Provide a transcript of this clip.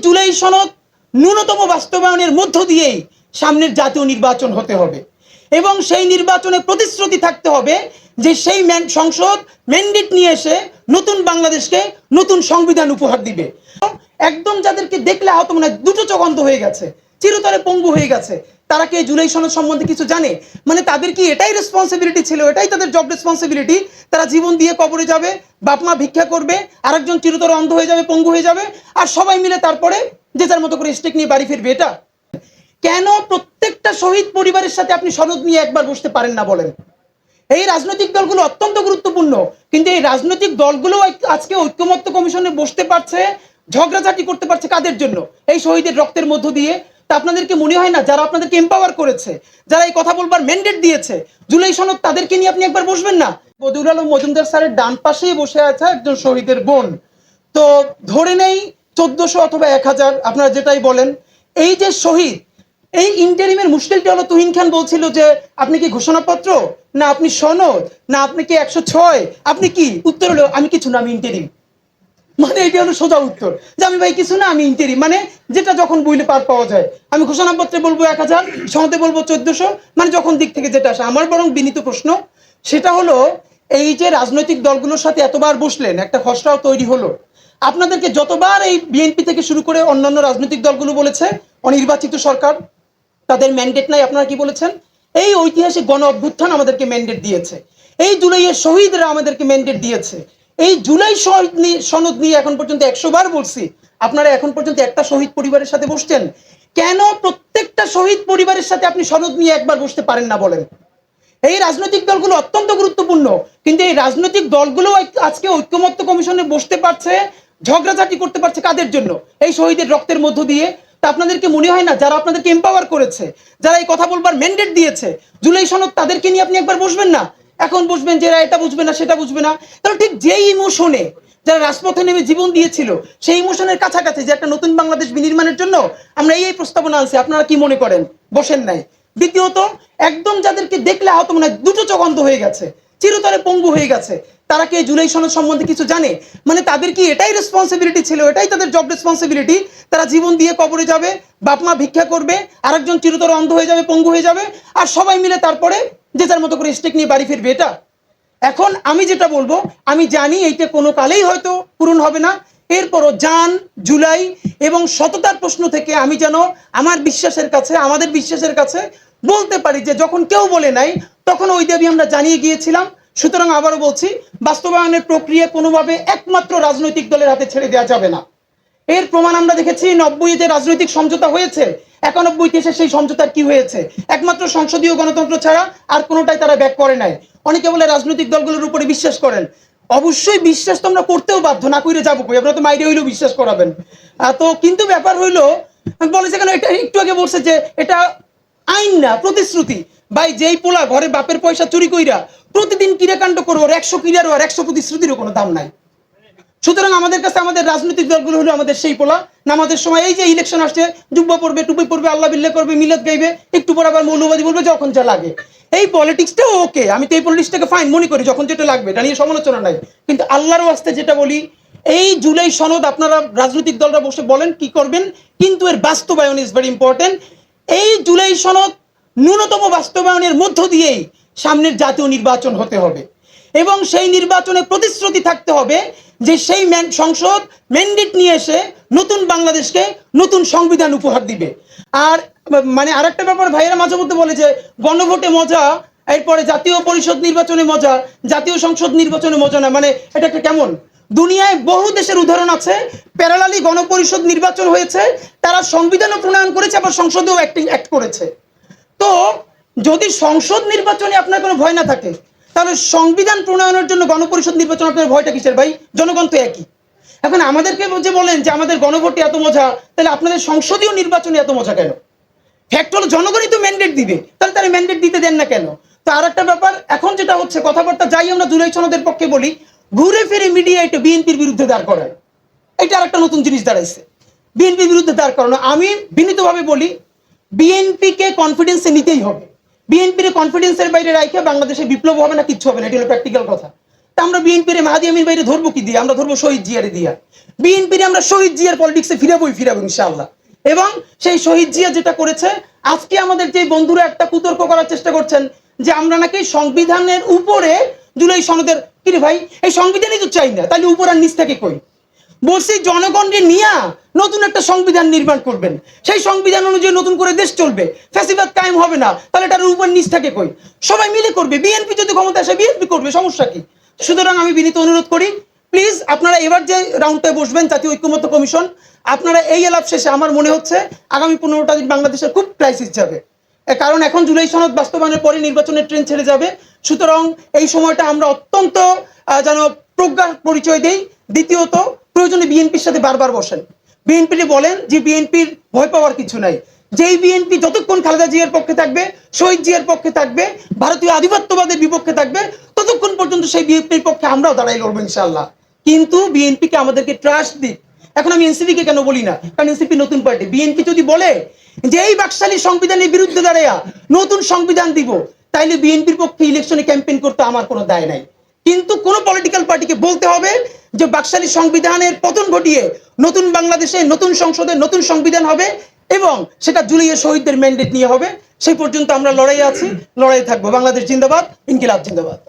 জুলাই সনদ ন্যূনতম বাস্তবায়নের মধ্য দিয়েই সামনের জাতীয় নির্বাচন হতে হবে এবং সেই নির্বাচনে প্রতিশ্রুতি থাকতে হবে যে সেই সংসদ ম্যান্ডেট নিয়ে এসে নতুন বাংলাদেশকে নতুন সংবিধান উপহার দিবে। একদম যাদেরকে দেখলে হয়তো মনে হয় দুটো চোখ অন্ধ হয়ে গেছে, চিরতরে পঙ্গু হয়ে গেছে, তারা কি জুলাই সনদ সম্বন্ধে কিছু জানে? মানে তাদের কি এটাই রেসপন্সিবিলিটি ছিল, এটাই তাদের জব রেসপন্সিবিলিটি, তারা জীবন দিয়ে কবরে যাবে, বাপ মা ভিক্ষা করবে, আরেকজন চিরতরে অন্ধ হয়ে যাবে, পঙ্গু হয়ে যাবে, আর সবাই মিলে তারপরে যে যার মতো করে স্টেক নিয়ে বাড়ি ফিরবে? এটা কেন প্রত্যেকটা শহীদ পরিবারের সাথে আপনি সনদ নিয়ে একবার বসতে পারেন না বলেন? এই রাজনৈতিক দলগুলো অত্যন্ত গুরুত্বপূর্ণ, কিন্তু এই রাজনৈতিক দলগুলো আজকে ঐক্যমত্য কমিশনে বসতে পারছে, ঝগড়াঝাটি করতে পারছে কাদের জন্য? এই শহীদের রক্তের মধ্য দিয়ে। তা আপনাদেরকে মনে হয় না যারা আপনাদেরকে এম্পাওয়ার করেছে, যারা এই কথা বলবার ম্যান্ডেট দিয়েছে জুলাই সনদ, তাদেরকে নিয়ে আপনি একবার বসবেন না? বদিউল আলম মজুমদার স্যারের ডান পাশেই বসে আছে একজন শহীদের বোন, তো ধরে নেই 1400 অথবা 1000, আপনারা যেটাই বলেন। এই যে শহীদ, এই ইন্টারিমের মুশকিলটা হলো তুহিন খান বলছিল যে আপনি কি ঘোষণাপত্র, না আপনি সনদ, না আপনি কি 106, আপনি কি? উত্তর হলো আমি কিছু না, আমি ইন্টারিম। মানে এটা হলো সোজা উত্তর যে আমি ভাই কিছু না, আমি ইন্টারিম, মানে যেটা যখন বইলে পার পাওয়া যায়। আমি ঘোষণাপত্রে বলবো 1000, সনদে বলবো 1400, মানে যখন দিক থেকে যেটা আসে। আমার বরং বিনীত প্রশ্ন সেটা হলো, এই যে রাজনৈতিক দলগুলোর সাথে এতবার বসলেন, একটা খসড়াও তৈরি হলো, আপনাদেরকে যতবার এই বিএনপি থেকে শুরু করে অন্যান্য রাজনৈতিক দলগুলো বলেছে অনির্বাচিত সরকার, তাদের ম্যান্ডেট নাই, আপনারা কি বলেছেন? এই ঐতিহাসিক গণ অভ্যুত্থান আমাদেরকে ম্যান্ডেট দিয়েছে, এই জুলাইয়ের শহীদরা আমাদেরকে ম্যান্ডেট দিয়েছে। এই জুলাই সনদ নিয়ে এখন পর্যন্ত 100 বার বলছি, আপনারা এখন পর্যন্ত একটা শহীদ পরিবারের সাথে বসছেন? কেন প্রত্যেকটা শহীদ পরিবারের সাথে আপনি সনদ নিয়ে একবার বসতে পারেন না বলেন? এই রাজনৈতিক দলগুলো অত্যন্ত গুরুত্বপূর্ণ, কিন্তু এই রাজনৈতিক দলগুলো আজকে ঐক্যমত্য কমিশনে বসতে পারছে, ঝগড়াঝাটি করতে পারছে কাদের জন্য? এই শহীদের রক্তের মধ্য দিয়ে। তা আপনাদেরকে মনে হয় না যারা আপনাদেরকে এম্পাওয়ার করেছে, যারা এই কথা বলবার ম্যান্ডেট দিয়েছে জুলাই সনদ, তাদেরকে নিয়ে আপনি একবার বসবেন না? এখন বসবেন যে এরা এটা বুঝবে না, সেটা বুঝবে না। তাহলে ঠিক যেই ইমোশনে যারা রাজপথে নেমে জীবন দিয়েছিল, সেই ইমোশনের কাছাকাছি যে একটা নতুন বাংলাদেশ বিনির্মাণের জন্য আমরা এই প্রস্তাবনা আনছি, আপনারা কি মনে করেন বসেন নাই? দ্বিতীয়ত, একদম যাদেরকে দেখলে হয়তো মনে হয় দুটো চোখ অন্ধ হয়ে গেছে, চিরতরে পঙ্গু হয়ে গেছে, তারা কি জুলাই সনদ সম্বন্ধে কিছু জানে? মানে তাদের কি এটাই রেসপন্সিবিলিটি ছিল, এটাই তাদের জব রেসপন্সিবিলিটি, তারা জীবন দিয়ে কবরে যাবে, বাপ মা ভিক্ষা করবে, আরেকজন চিরতরে অন্ধ হয়ে যাবে, পঙ্গু হয়ে যাবে, আর সবাই মিলে তারপরে যে যার মতো করে স্টেক নিয়ে বাড়ি ফিরবে? এটা এখন আমি যেটা বলবো, আমি জানি এইটা কোনো কালেই হয়তো পূরণ হবে না, এরপরও জান জুলাই এবং সততার প্রশ্ন থেকে আমি যেন আমার বিশ্বাসের কাছে, আমাদের বিশ্বাসের কাছে বলতে পারি যে যখন কেউ বলে নাই তখন ওই দাবি আমরা জানিয়ে গিয়েছিলাম। সুতরাং আবারও বলছি, বাস্তবায়নের প্রক্রিয়া কোনোভাবে একমাত্র রাজনৈতিক দলের হাতে ছেড়ে দেওয়া যাবে না। এর প্রমাণ আমরা দেখেছি 90-এ যে রাজনৈতিক সমঝোতা হয়েছে, 91-তে এসে সেই সমঝোতার কি হয়েছে? একমাত্র সংসদীয় গণতন্ত্র ছাড়া আর কোনোটাই তারা ব্যাক করে নাই। অনেকে বলে রাজনৈতিক দলগুলোর উপরে বিশ্বাস করেন, অবশ্যই বিশ্বাস তো আমরা করতেও বাধ্য, না করে যাবো কই? আপনারা তো মাইরে হইলেও বিশ্বাস করাবেন। তো কিন্তু ব্যাপার হইলো, বলেছে কেন, এটা একটু আগে বলছে যে এটা আইন না, প্রতিশ্রুতি। ভাই, যেই পোলা ঘরে বাপের পয়সা চুরি কইরা প্রতিদিন কিরাকাণ্ড করবো, 100 কিরারও আর 100 প্রতিশ্রুতিরও কোনো দাম নাই। সুতরাং আমাদের কাছে আমাদের রাজনৈতিক দলগুলো হলো আমাদের সেই পোলা। নামাজের সময় এই যে ইলেকশন আসছে, জুব্বা পড়বে, টুপি পড়বে, আল্লাহ বিল্লাহ করবে, মিলাদ গাইবে, একটু পর আবার মৌলবাদী বলবে, যখন যা লাগে। এই পলিটিক্সটাও ওকে, আমি তো এই পলিটিক্সটাকে ফাইন মনে করি, যখন যেটা লাগবে, এটা নিয়ে সমালোচনা নাই। কিন্তু আল্লাহর ওয়াস্তে যেটা বলি, এই জুলাই সনদ আপনারা রাজনৈতিক দলরা বসে বলেন কি করবেন, কিন্তু এর বাস্তবায়ন ইজ ভেরি ইম্পর্টেন্ট। এই জুলাই সনদ ন্যূনতম বাস্তবায়নের মধ্য দিয়েই সামনের জাতীয় নির্বাচন হতে হবে এবং সেই নির্বাচনে প্রতিশ্রুতি থাকতে হবে যে সেই সংসদ ম্যান্ডেট নিয়ে এসে নতুন বাংলাদেশকে নতুন সংবিধান উপহার দিবে। আর মানে আরেকটা ব্যাপার ভাইয়েরা মাঝে মধ্যে বলে যে গণভোটে মজা, এরপরে জাতীয় পরিষদ নির্বাচনে মজা, জাতীয় সংসদ নির্বাচনে মজা না। মানে এটা একটা কেমন? দুনিয়ায় বহু দেশের উদাহরণ আছে, প্যারালালি গণপরিষদ নির্বাচন হয়েছে, তারা সংবিধানও প্রণয়ন করেছে, আবার সংসদেও অ্যাক্ট করেছে। তো যদি সংসদ নির্বাচনে আপনার কোনো ভয় না থাকে, তাহলে সংবিধান প্রণয়নের জন্য গণপরিষদ নির্বাচন আপনার ভয়টা কিসের ভাই? জনগণ তো একই। এখন আমাদেরকে যে বলেন যে আমাদের গণভোটে এত মজা, তাহলে আপনাদের সংসদীয় নির্বাচনে এত মজা কেন? ফ্যাক্ট হলো জনগণই তো ম্যান্ডেট দিবে, তাহলে তারা ম্যান্ডেট দিতে দেন না কেন? তো আর একটা ব্যাপার, এখন যেটা হচ্ছে কথাবার্তা যাই আমরা জুলাই সনদের পক্ষে বলি, ঘুরে ফিরে মিডিয়া এটা বিএনপির বিরুদ্ধে দাঁড় করায়। এটা আর একটা নতুন জিনিস দাঁড়াইছে, বিএনপির বিরুদ্ধে দাঁড় করানো। আমি বিনীতভাবে বলি, বিএনপিকে কনফিডেন্সে নিতেই হবে। বিএনপির কনফিডেন্সের বাইরে রাখে বাংলাদেশে বিপ্লব হবে না, কিচ্ছু হবে না, এটা হলো প্র্যাকটিক্যাল কথা। তা আমরা বিএনপির মাহাদি আমির বাইরে ধরবো কি দিয়ে? আমরা ধরবো শহীদ জিয়ারে দিয়া। বিএনপির আমরা শহীদ জিয়ার পলিটিক্সে ফিরাবো ইনশাআল্লাহ। এবং সেই শহীদ জিয়া যেটা করেছে, আজকে আমাদের যে বন্ধুরা একটা কুতর্ক করার চেষ্টা করছেন যে আমরা নাকি সংবিধানের উপরে জুলাই সনদের, কিরে ভাই এই সংবিধানই তো চাই না, তাহলে উপর আর নিচ থেকে কই? বলছি জনগণকে নিয়ে নতুন একটা সংবিধান নির্মাণ করবেন, সেই সংবিধান অনুযায়ী নতুন করে দেশ চলবে, ফ্যাসিবাদ কায়েম হবে না, তাহলে এটার উপর নিচ থেকে কই? সবাই মিলে করবে, বিএনপি যদি ক্ষমতা আসে বিএনপি করবে, সমস্যা কি? সুতরাং আমি বিনীত অনুরোধ করি, প্লিজ আপনারা এবার যে রাউন্ডে বসবেন জাতীয় ঐক্যমত্য কমিশন, আপনারা এই আলাপ শেষে আমার মনে হচ্ছে আগামী 15টা দিন বাংলাদেশের খুব ক্রাইসিস যাবে, কারণ এখন জুলাই সনদ বাস্তবায়নের পরে নির্বাচনের ট্রেন ছেড়ে যাবে। সুতরাং এই সময়টা আমরা অত্যন্ত যেন প্রজ্ঞার পরিচয় দেই। দ্বিতীয়ত, প্রয়োজনে বিএনপির সাথে বারবার বসেন, বিএনপি বলেন যে বিএনপির ভয় পাওয়ার কিছু নাই, যেই বিএনপি যতক্ষণ খালেদা জিয়ার পক্ষে থাকবে, শহীদ জিয়ার পক্ষে থাকবে, ভারতীয় আধিপত্যবাদের বিপক্ষে থাকবে, ততক্ষণ পর্যন্ত সেই বিএনপির পক্ষে আমরাও দাঁড়াই লড়বো ইনশাআল্লাহ। কিন্তু বিএনপিকে আমাদেরকে ট্রাস্ট দিক। এখন আমি এনসিপি কে কেন বলি না, কারণ এনসিপি নতুন পার্টি। বিএনপি যদি বলে যে এই বাকশালী সংবিধানের বিরুদ্ধে দাঁড়াইয়া নতুন সংবিধান দিব, তাইলে বিএনপির পক্ষে ইলেকশনে ক্যাম্পেইন করতে আমার কোনো দায় নাই। কিন্তু কোন পলিটিক্যাল পার্টিকে বলতে হবে যে বাকশালী সংবিধানের পতন ঘটিয়ে নতুন বাংলাদেশে নতুন সংসদে নতুন সংবিধান হবে এবং সেটা জুলাইয়ের শহীদদের ম্যান্ডেট নিয়ে হবে। সেই পর্যন্ত আমরা লড়াই আছি, লড়াই থাকবো। বাংলাদেশ জিন্দাবাদ, ইনকিলাব জিন্দাবাদ।